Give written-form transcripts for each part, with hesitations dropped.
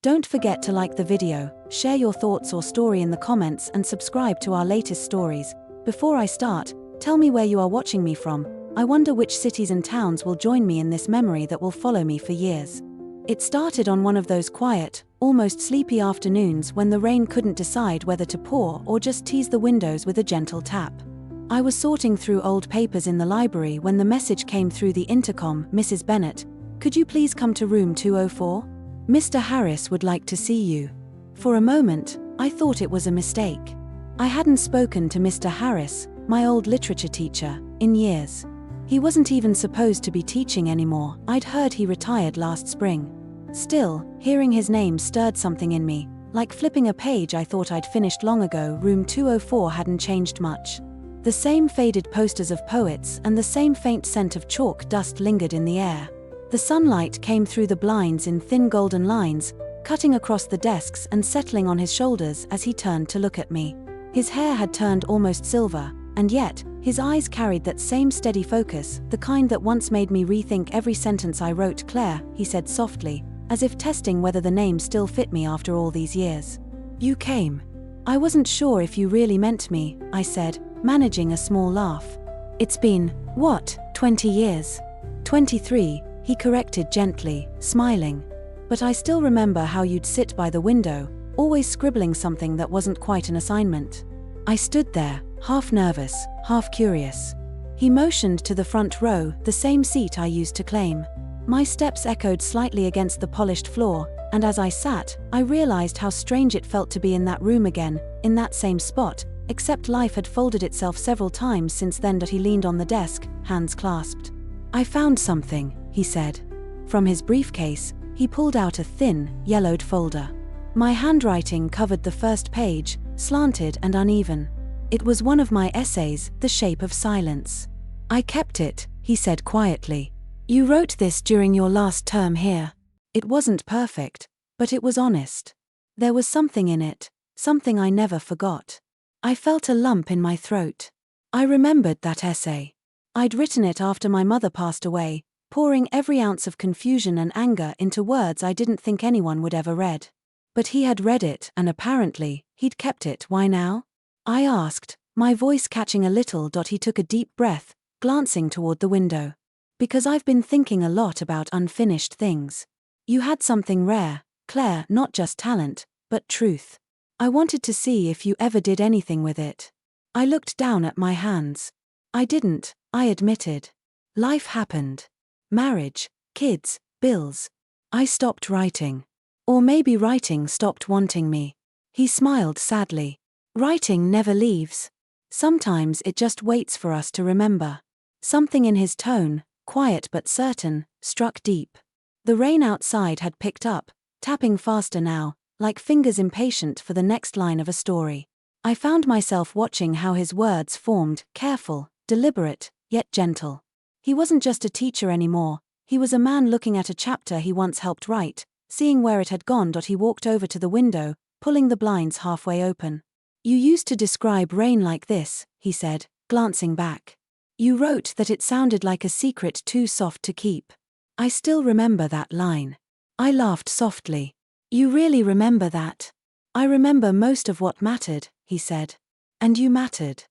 Don't forget to like the video, share your thoughts or story in the comments and subscribe to our latest stories. Before I start, tell me where you are watching me from. I wonder which cities and towns will join me in this memory that will follow me for years. It started on one of those quiet, almost sleepy afternoons when the rain couldn't decide whether to pour or just tease the windows with a gentle tap. I was sorting through old papers in the library when the message came through the intercom. "Mrs. Bennet, could you please come to room 204? Mr. Harris would like to see you." For a moment, I thought it was a mistake. I hadn't spoken to Mr. Harris, my old literature teacher, in years. He wasn't even supposed to be teaching anymore. I'd heard he retired last spring. Still, hearing his name stirred something in me. Like flipping a page I thought I'd finished long ago. Room 204 hadn't changed much. The same faded posters of poets and the same faint scent of chalk dust lingered in the air. The sunlight came through the blinds in thin golden lines, cutting across the desks and settling on his shoulders as he turned to look at me. His hair had turned almost silver, and yet, his eyes carried that same steady focus, the kind that once made me rethink every sentence I wrote. "Claire," he said softly, as if testing whether the name still fit me after all these years. "You came. I wasn't sure if you really meant me," I said, managing a small laugh. "It's been, what, 20 years? 23, he corrected gently, smiling. "But I still remember how you'd sit by the window, always scribbling something that wasn't quite an assignment." I stood there, half nervous, half curious. He motioned to the front row, the same seat I used to claim. My steps echoed slightly against the polished floor, and as I sat, I realized how strange it felt to be in that room again, in that same spot, except life had folded itself several times since then. He leaned on the desk, hands clasped. "I found something," he said. From his briefcase, he pulled out a thin, yellowed folder. My handwriting covered the first page, slanted and uneven. It was one of my essays, The Shape of Silence. "I kept it," he said quietly. "You wrote this during your last term here. It wasn't perfect, but it was honest. There was something in it, something I never forgot." I felt a lump in my throat. I remembered that essay. I'd written it after my mother passed away, pouring every ounce of confusion and anger into words I didn't think anyone would ever read. But he had read it, and apparently, he'd kept it. "Why now?" I asked, my voice catching a little. He took a deep breath, glancing toward the window. "Because I've been thinking a lot about unfinished things. You had something rare, Claire, not just talent, but truth. I wanted to see if you ever did anything with it." I looked down at my hands. "I didn't," I admitted. "Life happened. Marriage, kids, bills. I stopped writing. Or maybe writing stopped wanting me." He smiled sadly. "Writing never leaves. Sometimes it just waits for us to remember." Something in his tone, quiet but certain, struck deep. The rain outside had picked up, tapping faster now, like fingers impatient for the next line of a story. I found myself watching how his words formed, careful, deliberate, yet gentle. He wasn't just a teacher anymore, he was a man looking at a chapter he once helped write, seeing where it had gone. He walked over to the window, pulling the blinds halfway open. "You used to describe rain like this," he said, glancing back. "You wrote that it sounded like a secret too soft to keep. I still remember that line." I laughed softly. "You really remember that?" "I remember most of what mattered," he said. "And you mattered."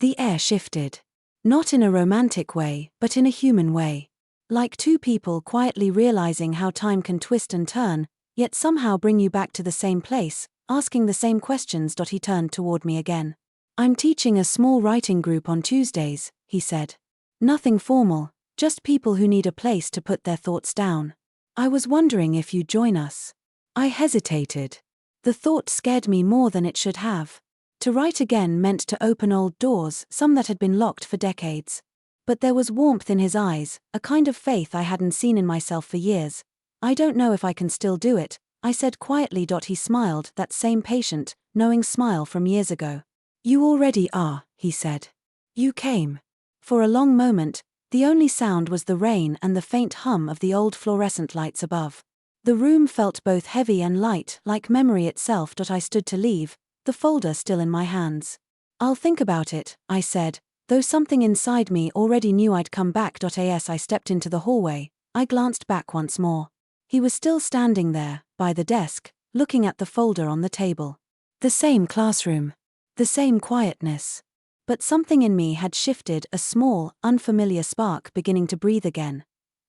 The air shifted. Not in a romantic way, but in a human way. Like two people quietly realizing how time can twist and turn, yet somehow bring you back to the same place, asking the same questions. He turned toward me again. "I'm teaching a small writing group on Tuesdays," he said. "Nothing formal, just people who need a place to put their thoughts down. I was wondering if you'd join us." I hesitated. The thought scared me more than it should have. To write again meant to open old doors, some that had been locked for decades. But there was warmth in his eyes, a kind of faith I hadn't seen in myself for years. "I don't know if I can still do it," I said quietly. He smiled, that same patient, knowing smile from years ago. "You already are," he said. "You came." For a long moment, the only sound was the rain and the faint hum of the old fluorescent lights above. The room felt both heavy and light, like memory itself. I stood to leave, the folder still in my hands. "I'll think about it," I said, though something inside me already knew I'd come back. As I stepped into the hallway, I glanced back once more. He was still standing there, by the desk, looking at the folder on the table. The same classroom. The same quietness. But something in me had shifted, a small, unfamiliar spark beginning to breathe again.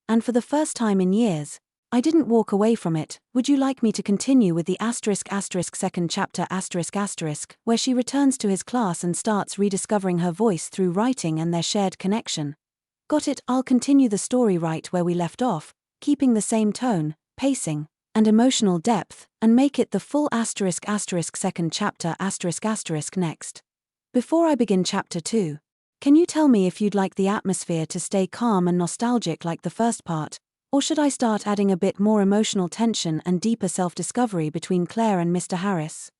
And for the first time in years, I didn't walk away from it. Would you like me to continue with the second chapter where she returns to his class and starts rediscovering her voice through writing and their shared connection? Got it. I'll continue the story right where we left off, keeping the same tone, pacing, and emotional depth, and make it the full second chapter next. Before I begin chapter 2, can you tell me if you'd like the atmosphere to stay calm and nostalgic like the first part, or should I start adding a bit more emotional tension and deeper self-discovery between Claire and Mr. Harris?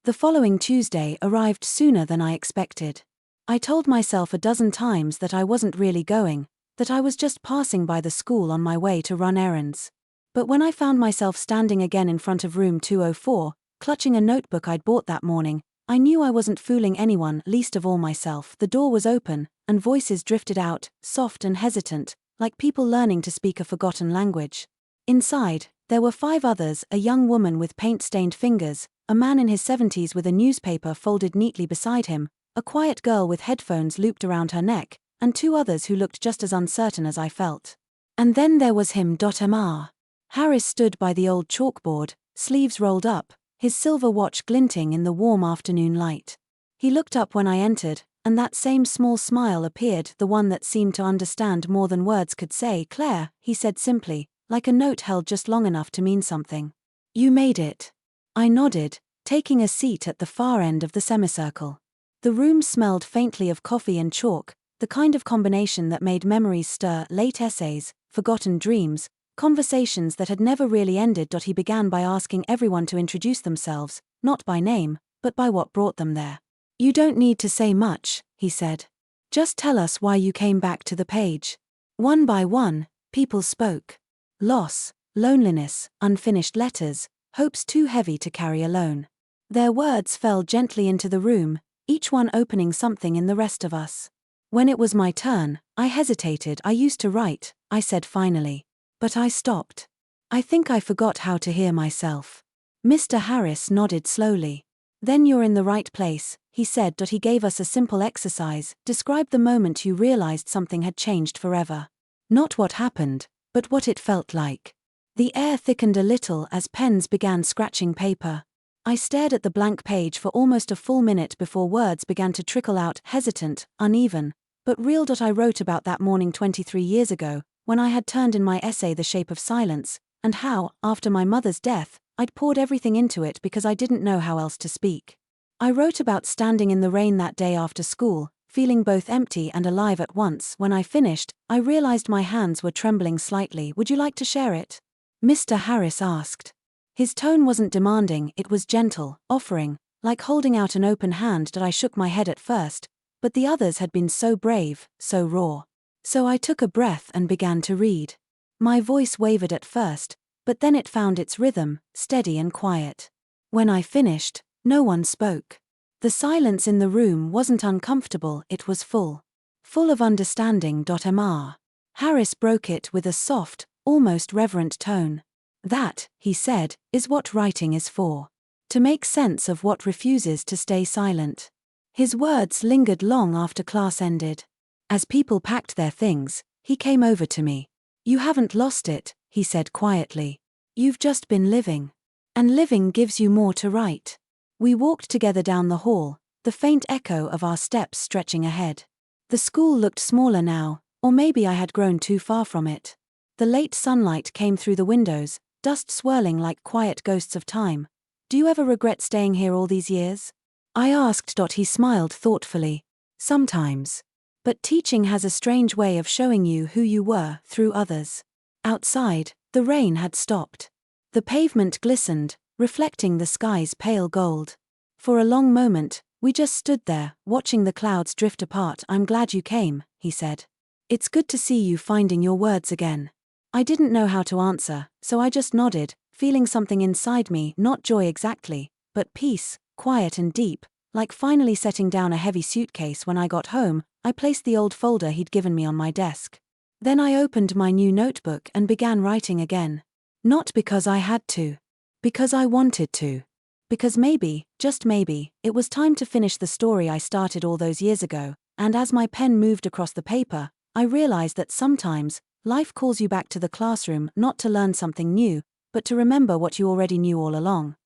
The following Tuesday arrived sooner than I expected. I told myself a dozen times that I wasn't really going, that I was just passing by the school on my way to run errands. But when I found myself standing again in front of room 204, clutching a notebook I'd bought that morning, I knew I wasn't fooling anyone, least of all myself. The door was open, and voices drifted out, soft and hesitant, like people learning to speak a forgotten language. Inside, there were 5 others, a young woman with paint-stained fingers, a man in his 70s with a newspaper folded neatly beside him, a quiet girl with headphones looped around her neck, and 2 others who looked just as uncertain as I felt. And then there was him. Mr. Harris stood by the old chalkboard, sleeves rolled up, his silver watch glinting in the warm afternoon light. He looked up when I entered, and that same small smile appeared, the one that seemed to understand more than words could say. "Claire," he said simply, like a note held just long enough to mean something. "You made it." I nodded, taking a seat at the far end of the semicircle. The room smelled faintly of coffee and chalk, the kind of combination that made memories stir, late essays, forgotten dreams, conversations that had never really ended. He began by asking everyone to introduce themselves, not by name, but by what brought them there. "You don't need to say much," he said. "Just tell us why you came back to the page." One by one, people spoke. Loss, loneliness, unfinished letters, hopes too heavy to carry alone. Their words fell gently into the room, each one opening something in the rest of us. When it was my turn, I hesitated. "I used to write," I said finally. "But I stopped. I think I forgot how to hear myself." Mr. Harris nodded slowly. "Then you're in the right place," he said. He gave us a simple exercise. Describe the moment you realized something had changed forever. Not what happened, but what it felt like. The air thickened a little as pens began scratching paper. I stared at the blank page for almost a full minute before words began to trickle out, hesitant, uneven, but real. I wrote about that morning 23 years ago, when I had turned in my essay The Shape of Silence, and how, after my mother's death, I'd poured everything into it because I didn't know how else to speak. I wrote about standing in the rain that day after school, feeling both empty and alive at once. When I finished, I realized my hands were trembling slightly. "Would you like to share it?" Mr. Harris asked. His tone wasn't demanding, it was gentle, offering, like holding out an open hand. I shook my head at first, but the others had been so brave, so raw. So I took a breath and began to read. My voice wavered at first, but then it found its rhythm, steady and quiet. When I finished, no one spoke. The silence in the room wasn't uncomfortable, it was full. Full of understanding. Mr. Harris broke it with a soft, almost reverent tone. "That," he said, "is what writing is for. To make sense of what refuses to stay silent." His words lingered long after class ended. As people packed their things, he came over to me. "You haven't lost it," he said quietly. "You've just been living. And living gives you more to write." We walked together down the hall, the faint echo of our steps stretching ahead. The school looked smaller now, or maybe I had grown too far from it. The late sunlight came through the windows, dust swirling like quiet ghosts of time. "Do you ever regret staying here all these years?" I asked. He smiled thoughtfully. "Sometimes. But teaching has a strange way of showing you who you were through others." Outside, the rain had stopped. The pavement glistened, reflecting the sky's pale gold. For a long moment, we just stood there, watching the clouds drift apart. "I'm glad you came," he said. "It's good to see you finding your words again." I didn't know how to answer, so I just nodded, feeling something inside me, not joy exactly, but peace, quiet and deep, like finally setting down a heavy suitcase. When I got home, I placed the old folder he'd given me on my desk. Then I opened my new notebook and began writing again. Not because I had to, Because I wanted to. Because maybe, just maybe, it was time to finish the story I started all those years ago, and as my pen moved across the paper, I realized that sometimes, life calls you back to the classroom not to learn something new, but to remember what you already knew all along.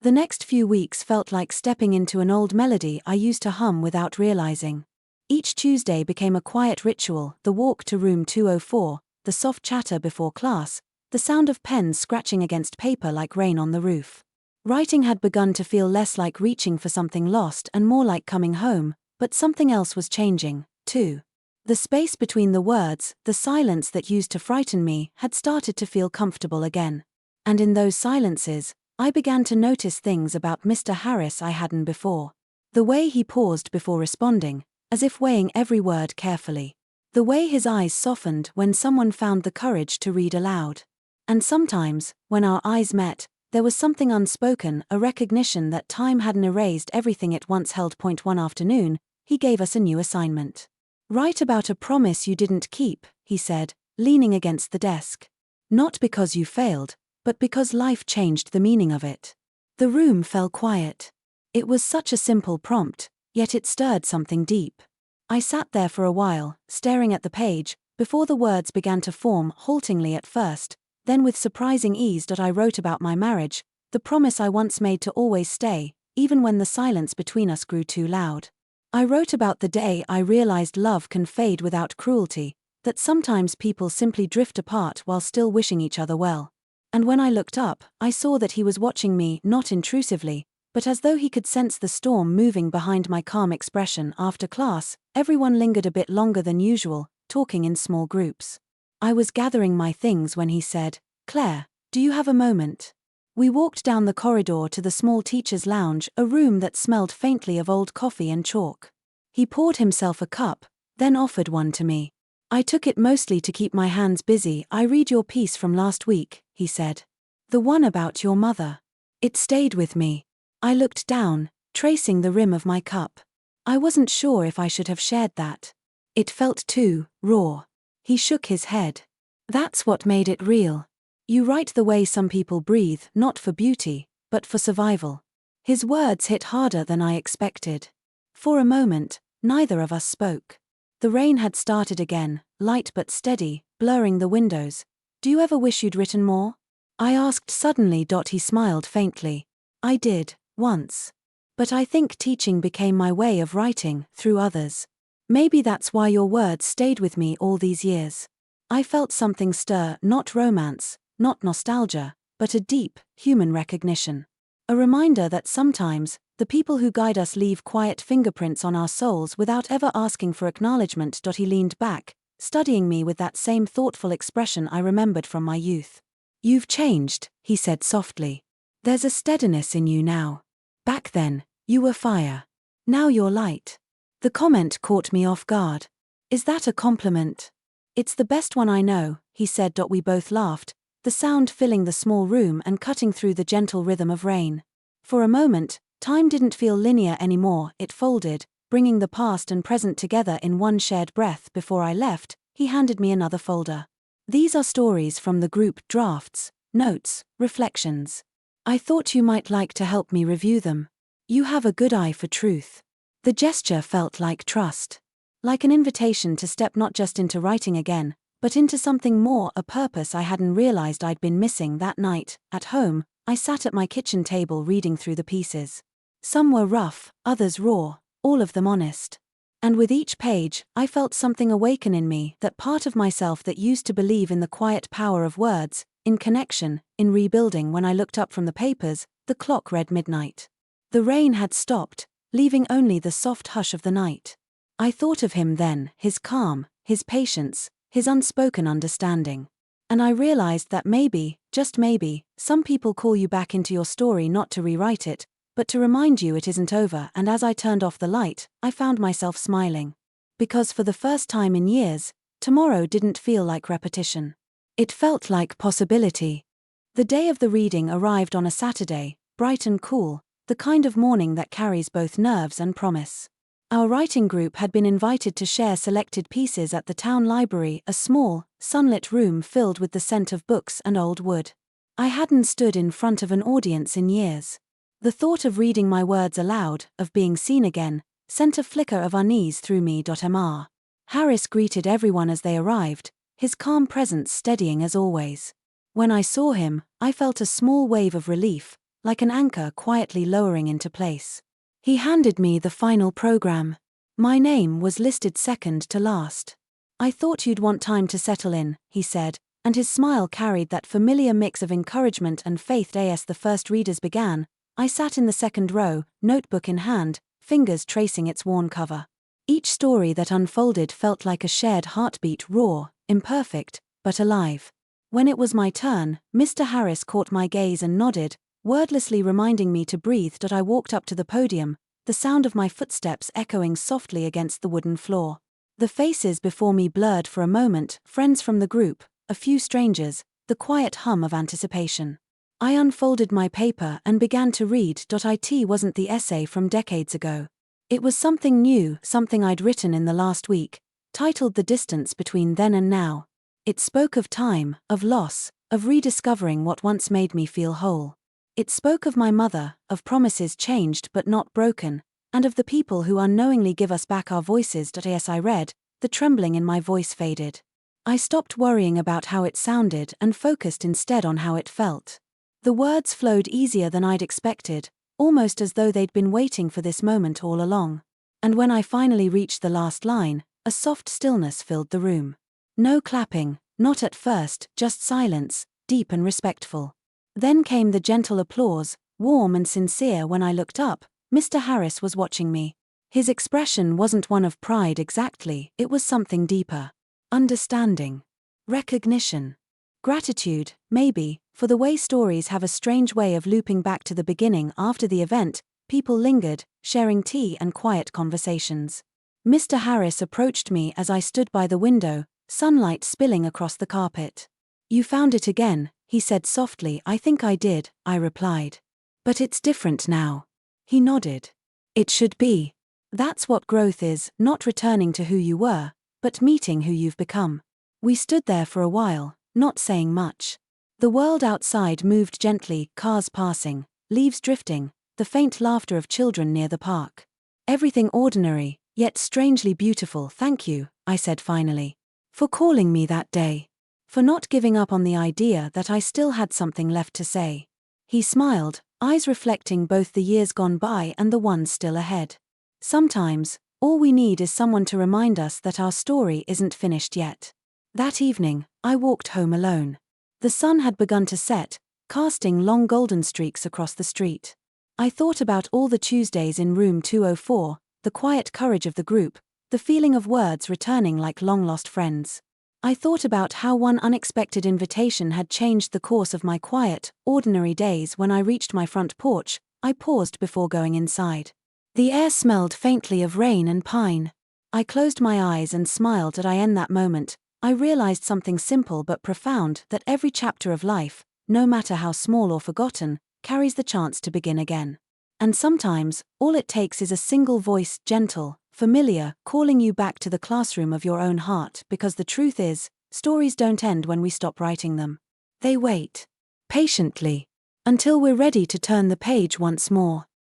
The next few weeks felt like stepping into an old melody I used to hum without realizing. Each Tuesday became a quiet ritual: the walk to room 204, the soft chatter before class, the sound of pens scratching against paper like rain on the roof. Writing had begun to feel less like reaching for something lost and more like coming home, but something else was changing, too. The space between the words, the silence that used to frighten me, had started to feel comfortable again. And in those silences, I began to notice things about Mr. Harris I hadn't before. The way he paused before responding, as if weighing every word carefully. The way his eyes softened when someone found the courage to read aloud. And sometimes, when our eyes met, there was something unspoken, a recognition that time hadn't erased everything it once held. One afternoon, he gave us a new assignment. Write about a promise you didn't keep, he said, leaning against the desk. Not because you failed, but because life changed the meaning of it. The room fell quiet. It was such a simple prompt, yet it stirred something deep. I sat there for a while, staring at the page, before the words began to form, haltingly at first, then with surprising ease. I wrote about my marriage, the promise I once made to always stay, even when the silence between us grew too loud. I wrote about the day I realized love can fade without cruelty, that sometimes people simply drift apart while still wishing each other well. And when I looked up, I saw that he was watching me, not intrusively, but as though he could sense the storm moving behind my calm expression. After class, everyone lingered a bit longer than usual, talking in small groups. I was gathering my things when he said, "Claire, do you have a moment?" We walked down the corridor to the small teacher's lounge, a room that smelled faintly of old coffee and chalk. He poured himself a cup, then offered one to me. I took it mostly to keep my hands busy. "I read your piece from last week," he said. "The one about your mother." It stayed with me. I looked down, tracing the rim of my cup. I wasn't sure if I should have shared that. It felt too raw. He shook his head. "That's what made it real. You write the way some people breathe, not for beauty, but for survival." His words hit harder than I expected. For a moment, neither of us spoke. The rain had started again, light but steady, blurring the windows. "Do you ever wish you'd written more?" I asked suddenly. He smiled faintly. "I did, once. But I think teaching became my way of writing, through others. Maybe that's why your words stayed with me all these years." I felt something stir, not romance, not nostalgia, but a deep, human recognition. A reminder that sometimes, the people who guide us leave quiet fingerprints on our souls without ever asking for acknowledgement. He leaned back, studying me with that same thoughtful expression I remembered from my youth. "You've changed," he said softly. "There's a steadiness in you now. Back then, you were fire. Now you're light." The comment caught me off guard. "Is that a compliment?" "It's the best one I know," he said. We both laughed, the sound filling the small room and cutting through the gentle rhythm of rain. For a moment, time didn't feel linear anymore. It folded, bringing the past and present together in one shared breath. Before I left, he handed me another folder. "These are stories from the group, drafts, notes, reflections. I thought you might like to help me review them. You have a good eye for truth." The gesture felt like trust. Like an invitation to step not just into writing again, but into something more, a purpose I hadn't realized I'd been missing. That night, at home, I sat at my kitchen table reading through the pieces. Some were rough, others raw, all of them honest. And with each page, I felt something awaken in me, that part of myself that used to believe in the quiet power of words, in connection, in rebuilding. When I looked up from the papers, the clock read midnight. The rain had stopped, leaving only the soft hush of the night. I thought of him then, his calm, his patience, his unspoken understanding. And I realized that maybe, just maybe, some people call you back into your story not to rewrite it, but to remind you it isn't over. And as I turned off the light, I found myself smiling. Because for the first time in years, tomorrow didn't feel like repetition. It felt like possibility. The day of the reading arrived on a Saturday, bright and cool, the kind of morning that carries both nerves and promise. Our writing group had been invited to share selected pieces at the town library, a small, sunlit room filled with the scent of books and old wood. I hadn't stood in front of an audience in years. The thought of reading my words aloud, of being seen again, sent a flicker of unease through me. Mr. Harris greeted everyone as they arrived, his calm presence steadying as always. When I saw him, I felt a small wave of relief, like an anchor quietly lowering into place. He handed me the final program. My name was listed second to last. "I thought you'd want time to settle in," he said, and his smile carried that familiar mix of encouragement and faith. As the first readers began, I sat in the second row, notebook in hand, fingers tracing its worn cover. Each story that unfolded felt like a shared heartbeat, raw, imperfect, but alive. When it was my turn, Mr. Harris caught my gaze and nodded, wordlessly reminding me to breathe. I walked up to the podium, the sound of my footsteps echoing softly against the wooden floor. The faces before me blurred for a moment, friends from the group, a few strangers, the quiet hum of anticipation. I unfolded my paper and began to read. It wasn't the essay from decades ago. It was something new, something I'd written in the last week, titled The Distance Between Then and Now. It spoke of time, of loss, of rediscovering what once made me feel whole. It spoke of my mother, of promises changed but not broken, and of the people who unknowingly give us back our voices. As I read, the trembling in my voice faded. I stopped worrying about how it sounded and focused instead on how it felt. The words flowed easier than I'd expected, almost as though they'd been waiting for this moment all along. And when I finally reached the last line, a soft stillness filled the room. No clapping, not at first, just silence, deep and respectful. Then came the gentle applause, warm and sincere. When I looked up, Mr. Harris was watching me. His expression wasn't one of pride exactly, it was something deeper. Understanding. Recognition. Gratitude, maybe, for the way stories have a strange way of looping back to the beginning. After the event, people lingered, sharing tea and quiet conversations. Mr. Harris approached me as I stood by the window, sunlight spilling across the carpet. "You found it again," he said softly. "I think I did," I replied. "But it's different now." He nodded. "It should be. That's what growth is, not returning to who you were, but meeting who you've become." We stood there for a while, not saying much. The world outside moved gently, cars passing, leaves drifting, the faint laughter of children near the park. Everything ordinary, yet strangely beautiful. "Thank you," I said finally. "For calling me that day. For not giving up on the idea that I still had something left to say." He smiled, eyes reflecting both the years gone by and the ones still ahead. Sometimes, all we need is someone to remind us that our story isn't finished yet. That evening, I walked home alone. The sun had begun to set, casting long golden streaks across the street. I thought about all the Tuesdays in room 204, the quiet courage of the group, the feeling of words returning like long-lost friends. I thought about how one unexpected invitation had changed the course of my quiet, ordinary days. When I reached my front porch, I paused before going inside. The air smelled faintly of rain and pine. I closed my eyes and smiled. In that moment, I realized something simple but profound, that every chapter of life, no matter how small or forgotten, carries the chance to begin again. And sometimes, all it takes is a single voice, gentle, familiar, calling you back to the classroom of your own heart. Because the truth is, stories don't end when we stop writing them. They wait patiently until we're ready to turn the page once more.